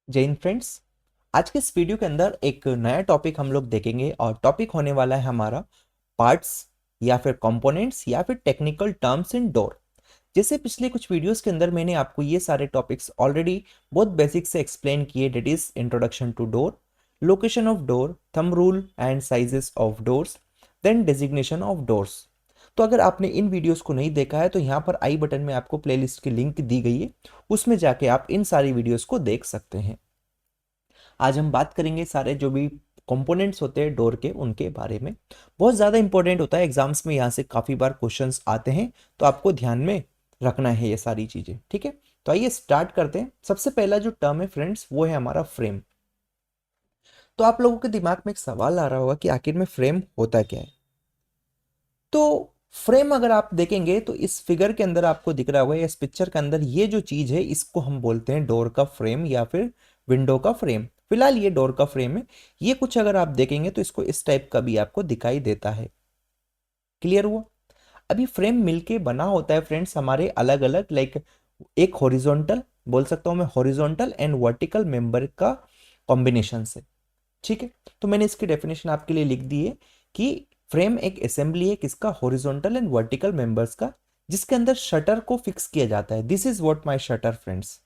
जय हिंद फ्रेंड्स। आज के इस वीडियो के अंदर एक नया टॉपिक हम लोग देखेंगे और टॉपिक होने वाला है हमारा पार्ट्स या फिर कंपोनेंट्स या फिर टेक्निकल टर्म्स इन डोर। जैसे पिछले कुछ वीडियोस के अंदर मैंने आपको ये सारे टॉपिक्स ऑलरेडी बहुत बेसिक से एक्सप्लेन किए। That is introduction to door, location of door, thumb rule and sizes of doors, then designation of doors. तो अगर आपने इन वीडियोस को नहीं देखा है तो यहाँ पर आई बटन में आपको प्लेलिस्ट की लिंक दी गई है, उसमें जाके आप इन सारी वीडियोस को देख सकते हैं। आज हम बात करेंगे सारे जो भी कंपोनेंट्स होते हैं डोर के, उनके बारे में। बहुत ज़्यादा इंपॉर्टेंट होता है, एग्जाम्स में यहाँ से काफ़ी बार क्वेश्चंस आते हैं, तो आपको ध्यान में रखना है ये सारी चीज़ें। ठीक है, तो आइए स्टार्ट करते हैं। सबसे पहला जो टर्म है फ्रेंड्स वो है हमारा फ्रेम। तो आप लोगों के दिमाग में एक सवाल आ रहा होगा कि आखिर में फ्रेम होता क्या है। तो फ्रेम अगर आप देखेंगे तो इस फिगर के अंदर आपको दिख रहा होगा, इस पिक्चर के अंदर ये जो चीज है इसको हम बोलते हैं डोर का फ्रेम या फिर विंडो का फ्रेम। फिलहाल ये डोर का फ्रेम है। ये कुछ अगर आप देखेंगे तो इसको इस टाइप का भी आपको दिखाई देता है। क्लियर हुआ? अभी फ्रेम मिलके बना होता है फ्रेंड्स हमारे अलग अलग, लाइक एक हॉरिजॉन्टल, बोल सकता हूं मैं हॉरिजॉन्टल एंड वर्टिकल मेंबर का कॉम्बिनेशन से। ठीक है, तो मैंने इसकी डेफिनेशन आपके लिए लिख दी है कि फ्रेम एक असेंबली है किसका, हॉरिजॉन्टल एंड वर्टिकल मेंबर्स का, जिसके अंदर शटर को फिक्स किया जाता है। This is what my shutter friends.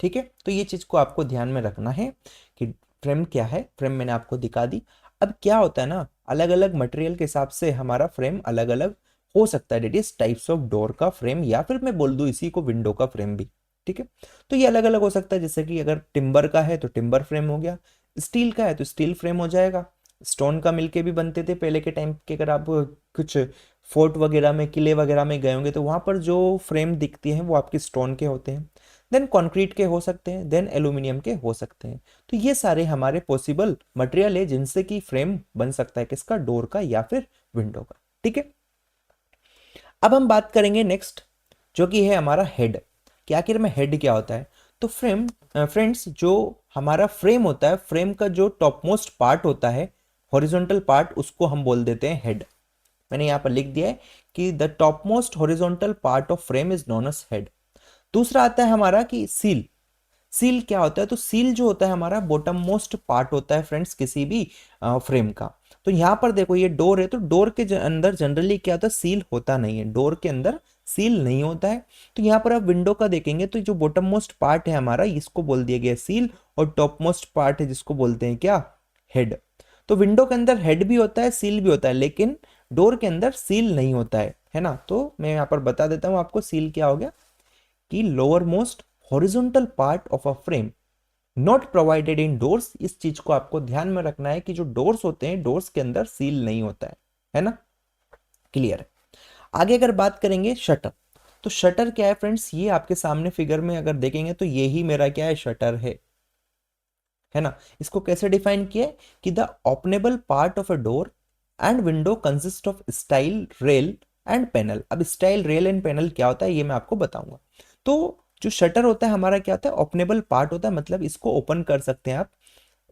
ठीक है, तो ये चीज को आपको ध्यान में रखना है कि फ्रेम क्या है। फ्रेम मैंने आपको दिखा दी। अब क्या होता है ना, अलग अलग मटेरियल के हिसाब से हमारा फ्रेम अलग अलग हो सकता है। That is types of door का फ्रेम, या फिर मैं बोल दूं इसी को विंडो का फ्रेम भी। ठीक है, तो ये अलग अलग हो सकता है। जैसे कि अगर टिम्बर का है तो टिम्बर फ्रेम हो गया, स्टील का है तो स्टील फ्रेम हो जाएगा। स्टोन का मिलके भी बनते थे पहले के टाइम के। अगर आप कुछ फोर्ट वगैरह में, किले वगैरह में गए होंगे तो वहां पर जो फ्रेम दिखती हैं वो आपकी स्टोन के होते हैं। देन कंक्रीट के हो सकते हैं, देन एल्यूमिनियम के हो सकते हैं। तो ये सारे हमारे पॉसिबल मटेरियल है जिनसे कि फ्रेम बन सकता है किसका, डोर का या फिर विंडो का। ठीक है, अब हम बात करेंगे नेक्स्ट, जो कि है हमारा हेड। कि आखिर में हेड क्या होता है। तो फ्रेम फ्रेंड्स, जो हमारा फ्रेम होता है, फ्रेम का जो टॉप मोस्ट पार्ट होता है, हॉरिजॉन्टल पार्ट, उसको हम बोल देते हैं हेड। मैंने यहाँ पर लिख दिया है कि the top most horizontal part of frame is known as head. दूसरा आता है हमारा कि सील। सील क्या होता है, तो सील जो होता है हमारा बॉटम मोस्ट पार्ट होता है फ्रेंड्स किसी भी फ्रेम का। तो यहाँ पर देखो ये डोर है, तो डोर के अंदर जनरली क्या होता है, सील होता नहीं है। डोर के अंदर सील नहीं होता है। तो यहाँ पर आप विंडो का देखेंगे तो जो बॉटम मोस्ट पार्ट है हमारा, इसको बोल दिया गया सील, और टॉप मोस्ट पार्ट है जिसको बोलते हैं क्या, हेड। तो विंडो के अंदर हेड भी होता है, सील भी होता है, लेकिन डोर के अंदर सील नहीं होता है ना। तो मैं यहाँ पर बता देता हूँ आपको सील क्या हो गया, कि lower most horizontal part of a frame not provided in doors. इस चीज को आपको ध्यान में रखना है कि जो डोर्स होते हैं, डोर्स के अंदर सील नहीं होता है ना। क्लियर है? आगे अगर बात करेंगे शटर, तो शटर क्या है फ्रेंड्स, ये आपके सामने फिगर में अगर देखेंगे तो ये ही मेरा क्या है, शटर है ना। इसको कैसे डिफाइन किया है कि the openable part of a door and window consist of style rail and panel. अब स्टाइल रेल एंड पैनल क्या होता है ये मैं आपको बताऊंगा। तो जो शटर होता है हमारा क्या होता है, ओपनेबल पार्ट होता है, मतलब इसको ओपन कर सकते हैं आप।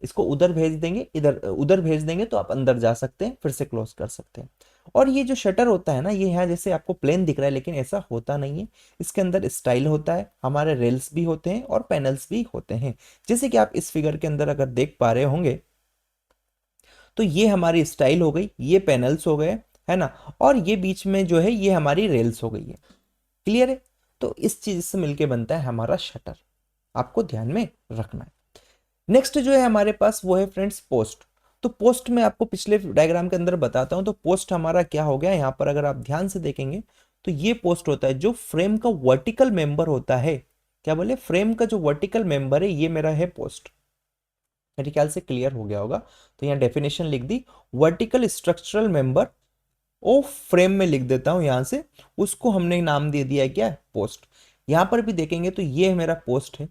इसको उधर भेज देंगे, इधर उधर भेज देंगे तो आप अंदर जा सकते हैं, फिर से क्लोज कर सकते हैं। और ये जो शटर होता है ना, ये यहाँ जैसे आपको प्लेन दिख रहा है, लेकिन ऐसा होता नहीं है। इसके अंदर स्टाइल होता है, हमारे रेल्स भी होते हैं और पैनल्स भी होते हैं। जैसे कि आप इस फिगर के अंदर अगर देख पा रहे होंगे, तो ये हमारी स्टाइल हो गई, ये पैनल्स हो गए, है ना। और ये बीच में जो है ये हमारी रेल्स हो गई है। क्लियर है? तो इस चीज से मिलके बनता है हमारा शटर। आपको ध्यान में रखना है। नेक्स्ट जो है हमारे पास वो है फ्रेंड्स पोस्ट। तो पोस्ट में आपको पिछले डायग्राम के अंदर बताता हूं। तो पोस्ट हमारा क्या हो गया, यहाँ पर अगर आप ध्यान से देखेंगे तो ये पोस्ट होता है जो फ्रेम का वर्टिकल मेंबर होता है। क्या बोले, फ्रेम का जो वर्टिकल मेंबर है ये मेरा है पोस्ट। मेरे ख्याल से क्लियर हो गया होगा। तो यहाँ डेफिनेशन लिख दी, वर्टिकल स्ट्रक्चरल मेंबर ओ फ्रेम में लिख देता हूं यहां से। उसको हमने नाम दे दिया है क्या, पोस्ट। यहां पर भी देखेंगे तो ये मेरा पोस्ट है,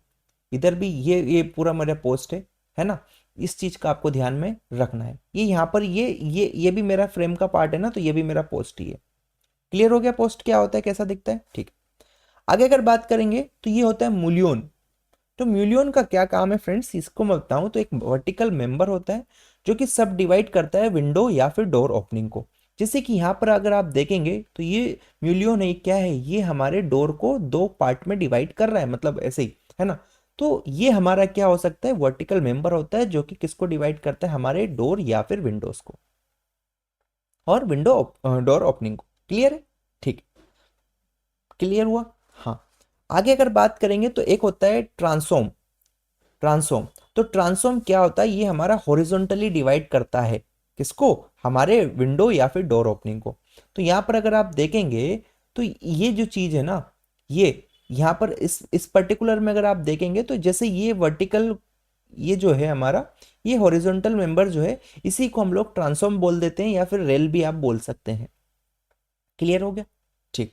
इधर भी ये पूरा मेरा पोस्ट है ना। इस चीज का आपको ध्यान में रखना है। ये यहाँ पर ये भी मेरा फ्रेम का पार्ट है ना, तो ये भी मेरा पोस्ट ही है। क्लियर हो गया पोस्ट क्या होता है, कैसा दिखता है। ठीक है, आगे अगर बात करेंगे तो ये होता है मूल्योन। तो म्यूलियन का क्या काम है फ्रेंड्स, इसको मैं बताऊं तो एक वर्टिकल मेंबर होता है जो कि सब डिवाइड करता है विंडो या फिर डोर ओपनिंग को। जैसे कि यहाँ पर अगर आप देखेंगे तो ये म्यूलियन है, क्या है, ये हमारे डोर को दो पार्ट में डिवाइड कर रहा है, मतलब ऐसे ही, है ना। तो ये हमारा क्या हो सकता है, वर्टिकल मेंबर होता है जो कि किसको डिवाइड करता है, हमारे डोर या फिर विंडोज को और विंडो डोर ओपनिंग को। क्लियर है? ठीक, क्लियर हुआ। हाँ, आगे अगर बात करेंगे तो एक होता है ट्रांसफॉर्म। ट्रांसफॉर्म, तो ट्रांसफॉर्म क्या होता है, ये हमारा हॉरिजॉन्टली डिवाइड करता है किसको, हमारे विंडो या फिर डोर ओपनिंग को। तो यहाँ पर अगर आप देखेंगे तो ये जो चीज है ना, ये यहाँ पर इस पर्टिकुलर में अगर आप देखेंगे तो जैसे ये वर्टिकल, ये जो है हमारा, ये हॉरिजॉन्टल मेंबर जो है, इसी को हम लोग ट्रांसफॉर्म बोल देते हैं या फिर रेल भी आप बोल सकते हैं। क्लियर हो गया? ठीक।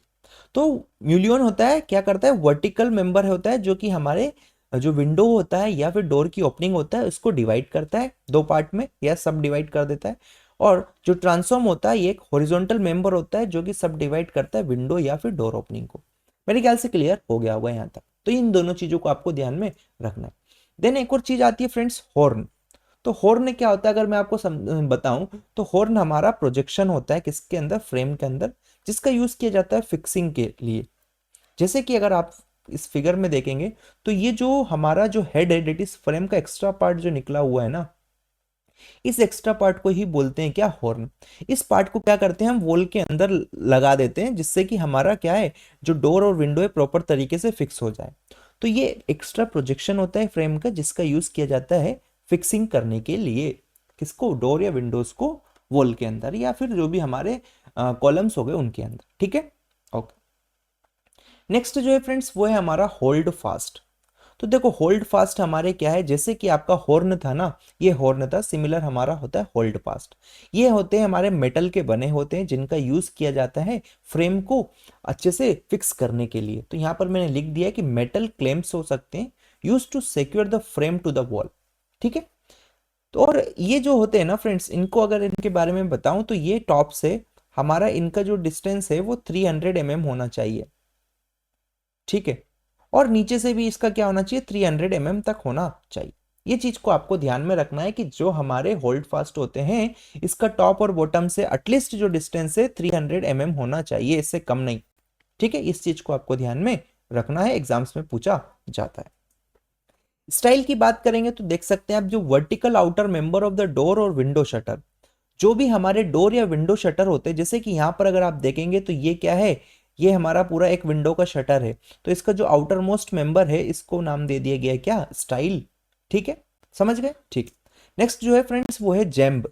तो म्यूलियन होता है, क्या करता है, वर्टिकल मेंबर होता है जो कि हमारे जो विंडो होता है या फिर डोर की ओपनिंग होता है उसको डिवाइड करता है दो पार्ट में या सब डिवाइड कर देता है। और जो ट्रांसफॉर्म होता है ये एक हॉरिजॉन्टल मेंबर होता है जो कि सब डिवाइड करता है विंडो या फिर डोर ओपनिंग को। मेरे ख्याल से क्लियर हो गया होगा यहाँ तक। तो इन दोनों चीजों को आपको ध्यान में रखना है। देन एक और चीज आती है फ्रेंड्स, हॉर्न। तो हॉर्न क्या होता है अगर मैं आपको बताऊं तो हॉर्न हमारा प्रोजेक्शन होता है किसके अंदर, फ्रेम के अंदर, जिसका यूज किया जाता है फिक्सिंग के लिए। जैसे कि अगर आप इस फिगर में देखेंगे तो ये जो हमारा जो हेड है, डेट इज फ्रेम का एक्स्ट्रा पार्ट जो निकला हुआ है ना, इस एक्स्ट्रा पार्ट को ही बोलते हैं क्या, हॉर्न। इस पार्ट को क्या करते हैं हम वॉल के अंदर लगा देते हैं जिससे कि हमारा क्या है, जो डोर और विंडो है प्रॉपर तरीके से फिक्स हो जाए। तो ये एक्स्ट्रा प्रोजेक्शन होता है फ्रेम का जिसका यूज किया जाता है फिक्सिंग करने के लिए, किसको, डोर या विंडोज को वॉल के अंदर या फिर जो भी हमारे कॉलम्स हो गए उनके अंदर। ठीक है, ओके। नेक्स्ट जो है फ्रेंड्स वो है हमारा होल्ड फास्ट। तो देखो होल्ड फास्ट हमारे क्या है, जैसे कि आपका हॉर्न था ना, ये हॉर्न था, सिमिलर हमारा होता है होल्ड फास्ट। ये होते हैं हमारे मेटल के बने होते हैं जिनका यूज किया जाता है फ्रेम को अच्छे से फिक्स करने के लिए। तो यहाँ पर मैंने लिख दिया कि मेटल क्लैंप्स हो सकते हैं use to secure the frame to the wall. ठीक है। तो और ये जो होते हैं ना फ्रेंड्स, इनको अगर इनके बारे में बताऊं तो ये टॉप से हमारा इनका जो डिस्टेंस है वो 300 mm होना चाहिए। ठीक है। और नीचे से भी इसका क्या होना चाहिए, 300 mm तक होना चाहिए। ये चीज को आपको ध्यान में रखना है कि जो हमारे होल्ड फास्ट होते हैं इसका टॉप और बॉटम से एटलीस्ट जो डिस्टेंस है 300 mm होना चाहिए, इससे कम नहीं। ठीक है, इस चीज को आपको ध्यान में रखना है, एग्जाम्स में पूछा जाता है। स्टाइल की बात करेंगे तो देख सकते हैं आप, जो vertical outer member of the door और विंडो शटर, जो भी हमारे डोर या विंडो शटर होते हैं, जैसे कि यहाँ पर अगर आप देखेंगे तो ये क्या है, ये हमारा पूरा एक विंडो का शटर है। तो इसका जो आउटर मोस्ट मेंबर है इसको नाम दे दिया गया है क्या, स्टाइल। ठीक है, समझ गए? ठीक। नेक्स्ट जो है फ्रेंड्स वो है जेम्ब।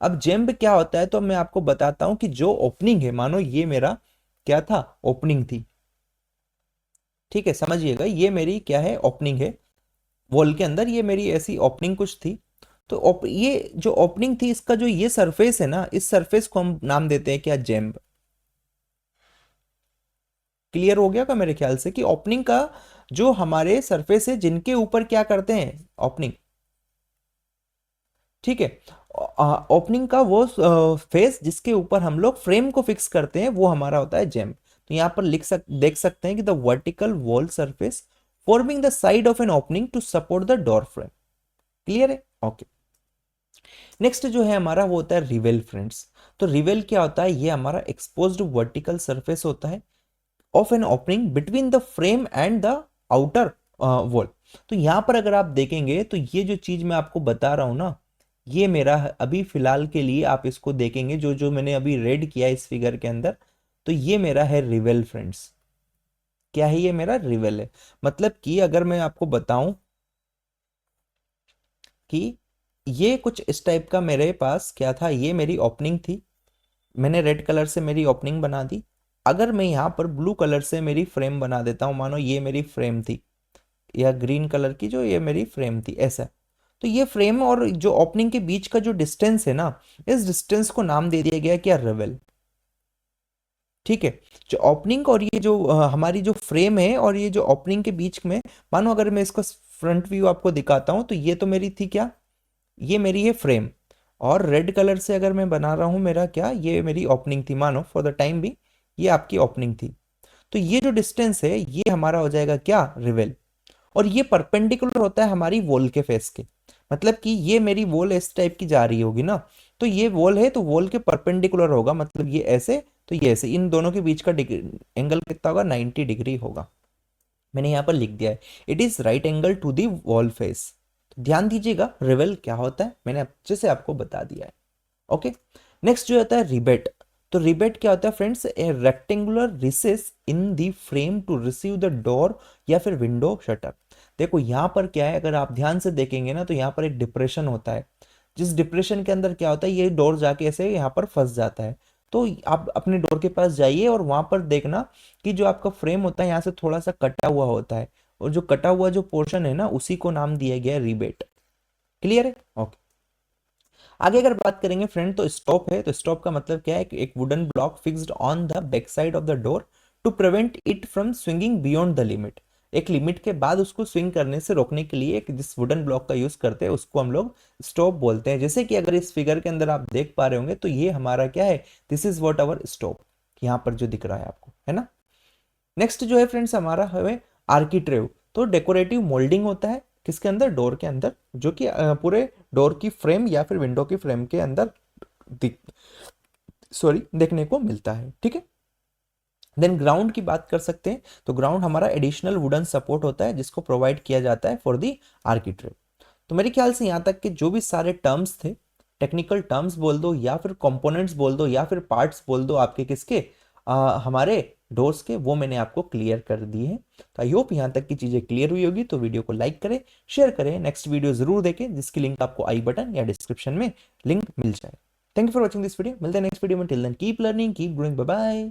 अब जेम्ब क्या होता है तो मैं आपको बताता हूं कि जो ओपनिंग है, मानो ये मेरा क्या था, ओपनिंग थी। ठीक है, समझिएगा, ये मेरी क्या है, ओपनिंग है वॉल के अंदर, ये मेरी ऐसी ओपनिंग कुछ थी। तो ये जो ओपनिंग थी इसका जो ये सरफेस है ना, इस सरफेस को हम नाम देते हैं क्या, जेम्ब। क्लियर हो गया का मेरे ख्याल से कि ओपनिंग का जो हमारे सरफेस है जिनके ऊपर क्या करते हैं, ओपनिंग। ठीक है, ओपनिंग का वो फेस जिसके ऊपर हम लोग फ्रेम को फिक्स करते हैं वो हमारा होता है जेम। तो यहाँ पर देख सकते हैं कि the vertical wall surface forming the side of an opening to support the door frame. Clear है? ओके। नेक्स्ट जो है हमारा वो होता है रिवेल फ्रेंड्स। तो रिवेल क्या होता है, ये हमारा एक्सपोज्ड वर्टिकल सरफेस होता है of an opening between the frame and the outer wall. तो यहां पर अगर आप देखेंगे तो ये जो चीज मैं आपको बता रहा हूं ना, ये मेरा अभी फिलहाल के लिए आप इसको देखेंगे जो जो मैंने अभी रेड किया इस फिगर के अंदर, तो ये मेरा है रिवेल फ्रेंड्स। क्या है, ये मेरा रिवेल है। मतलब कि अगर मैं आपको बताऊं कि ये कुछ इस टाइप का मेरे पास क्या था, ये मेरी ओपनिंग थी, मैंने रेड कलर से मेरी ओपनिंग बना दी। अगर मैं यहाँ पर ब्लू कलर से मेरी फ्रेम बना देता हूँ, मानो ये मेरी फ्रेम थी, या ग्रीन कलर की जो ये मेरी फ्रेम थी, ऐसा। तो ये फ्रेम और जो ओपनिंग के बीच का जो डिस्टेंस है ना, इस डिस्टेंस को नाम दे दिया गया क्या, रेवल। ठीक है। जो ओपनिंग और ये जो हमारी जो फ्रेम है और ये जो ओपनिंग के बीच में, मानो अगर मैं इसका फ्रंट व्यू आपको दिखाता हूँ तो ये तो मेरी थी क्या, ये मेरी है फ्रेम, और रेड कलर से अगर मैं बना रहा हूं मेरा क्या, ये मेरी ओपनिंग थी, मानो फॉर द टाइम भी ये आपकी ओपनिंग थी। तो ये जो डिस्टेंस है ये हमारा हो जाएगा क्या, रिवेल। और ये परपेंडिकुलर होता है हमारी वॉल के फेस के। मतलब कि ये मेरी वॉल इस टाइप की जा रही होगी ना, तो ये वॉल है तो वॉल के परपेंडिकुलर होगा, मतलब ये ऐसे तो ये ऐसे, इन दोनों के बीच का एंगल कितना होगा, 90 डिग्री होगा। मैंने यहाँ पर लिख दिया है, it is right angle to the wall face. ध्यान दीजिएगा रिवेल क्या होता है, मैंने अच्छे से आपको बता दिया है। ओके, नेक्स्ट जो होता है रिबेट। तो रिबेट क्या होता है friends, a rectangular recess in the frame to receive the door या फिर विंडो शटर। देखो यहाँ पर क्या है, अगर आप ध्यान से देखेंगे ना तो यहाँ पर एक डिप्रेशन होता है, जिस डिप्रेशन के अंदर क्या होता है, ये डोर जाके ऐसे यहाँ पर फंस जाता है। तो आप अपने डोर के पास जाइए और वहां पर देखना कि जो आपका फ्रेम होता है यहाँ से थोड़ा सा कटा हुआ होता है, और जो कटा हुआ जो पोर्शन है ना उसी को नाम दिया गया है रिबेट। क्लियर है? ओके, आगे अगर बात करेंगे फ्रेंड तो स्टॉप है। तो स्टॉप का मतलब क्या है कि एक wooden block fixed on the back side of the door to prevent it from swinging beyond the limit. एक लिमिट के बाद उसको स्विंग करने से रोकने के लिए एक जिस वुडन ब्लॉक का यूज करते हैं उसको हम लोग स्टॉप बोलते हैं। जैसे कि अगर इस फिगर के अंदर आप देख पा रहे होंगे तो ये हमारा क्या है, this is what our stop, यहाँ पर जो दिख रहा है आपको, है ना। नेक्स्ट जो है फ्रेंड्स हमारा है आर्किट्रेव। तो डेकोरेटिव मोल्डिंग होता है किसके अंदर, डोर के अंदर, जो कि पूरे डोर की फ्रेम या फिर विंडो की फ्रेम के अंदर दिख देखने को मिलता है। ठीक है, देन ग्राउंड की बात कर सकते हैं। तो ग्राउंड हमारा एडिशनल वुडन सपोर्ट होता है जिसको प्रोवाइड किया जाता है फॉर दी आर्किट्रेव। तो मेरे ख्याल से यहाँ तक के जो भी सारे टर्म्स थे, टेक्निकल टर्म्स बोल दो या फिर कंपोनेंट्स बोल दो या फिर पार्ट्स बोल दो आपके किसके, हमारे डोर्स के, वो मैंने आपको क्लियर कर दिए हैं। तो आई होप यहाँ तक की चीज़ें क्लियर हुई होगी। तो वीडियो को लाइक करें, शेयर करें, नेक्स्ट वीडियो जरूर देखें जिसकी लिंक आपको आई बटन या डिस्क्रिप्शन में लिंक मिल जाए। Thank you for watching this video, मिलते हैं नेक्स्ट वीडियो में। Till then keep learning, keep growing, bye bye.